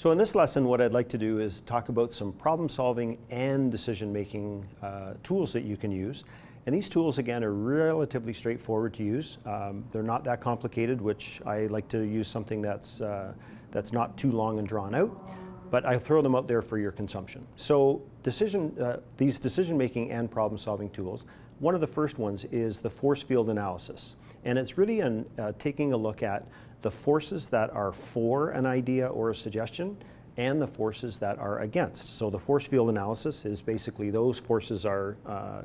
So in this lesson, what I'd like to do is talk about some problem solving and decision making tools that you can use. And these tools, again, are relatively straightforward to use. They're not that complicated, which I like to use something that's not too long and drawn out, but I throw them out there for your consumption. So these decision making and problem solving tools, one of the first ones is the force field analysis. And it's really taking a look at the forces that are for an idea or a suggestion and the forces that are against. So the force field analysis is basically those forces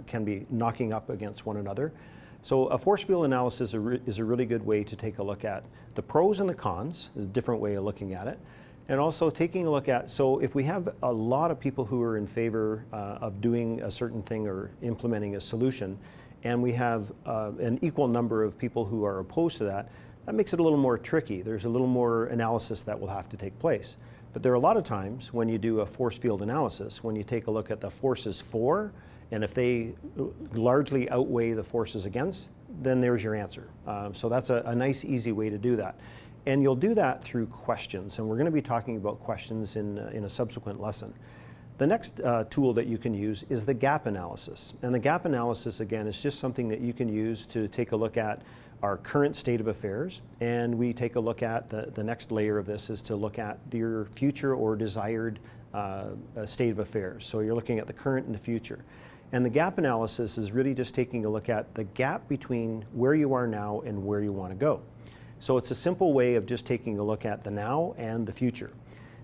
can be knocking up against one another. So a force field analysis is a really good way to take a look at the pros and the cons, is a different way of looking at it. And also taking a look at, so if we have a lot of people who are in favor of doing a certain thing or implementing a solution, and we have an equal number of people who are opposed to that, that makes it a little more tricky. There's a little more analysis that will have to take place. But there are a lot of times when you do a force field analysis, when you take a look at the forces for, and if they largely outweigh the forces against, then there's your answer. So that's a nice, easy way to do that. And you'll do that through questions, and we're going to be talking about questions in a subsequent lesson. The next tool that you can use is the gap analysis. And the gap analysis, again, is just something that you can use to take a look at our current state of affairs, and we take a look at the next layer of this is to look at your future or desired state of affairs. So you're looking at the current and the future. And the gap analysis is really just taking a look at the gap between where you are now and where you want to go. So it's a simple way of just taking a look at the now and the future.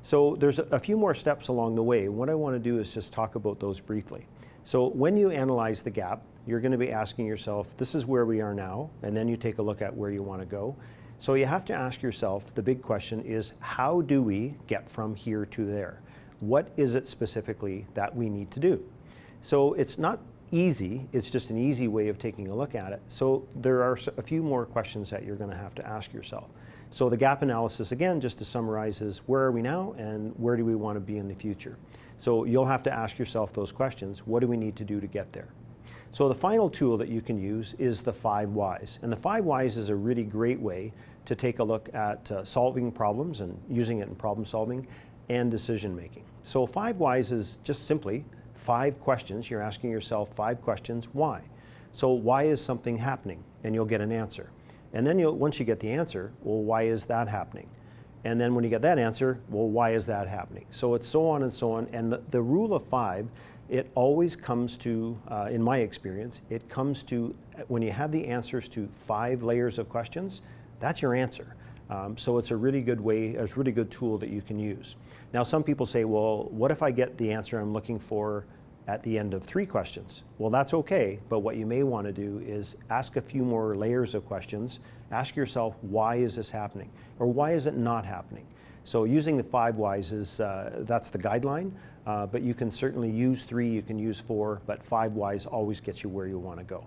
So there's a few more steps along the way. What I want to do is just talk about those briefly. So when you analyze the gap, you're going to be asking yourself, this is where we are now, and then you take a look at where you want to go. So you have to ask yourself, the big question is, how do we get from here to there? What is it specifically that we need to do? So it's not easy, it's just an easy way of taking a look at it. So there are a few more questions that you're going to have to ask yourself. So the gap analysis, again, just to summarize, is where are we now and where do we want to be in the future? So you'll have to ask yourself those questions. What do we need to do to get there? So the final tool that you can use is the 5 whys. And the 5 whys is a really great way to take a look at solving problems and using it in problem solving and decision making. So 5 whys is just simply 5 questions. You're asking yourself 5 questions, why? So why is something happening? And you'll get an answer. And then once you get the answer, well, why is that happening? And then when you get that answer, well, why is that happening? So it's so on and so on. And the rule of 5, it always comes to, in my experience, it comes to when you have the answers to 5 layers of questions, that's your answer. So it's a really good way, a really good tool that you can use. Now, some people say, well, what if I get the answer I'm looking for at the end of 3 questions? Well, that's okay, but what you may want to do is ask a few more layers of questions. Ask yourself, why is this happening? Or why is it not happening? So using the 5 whys is, that's the guideline, but you can certainly use 3, you can use 4, but 5 whys always gets you where you want to go.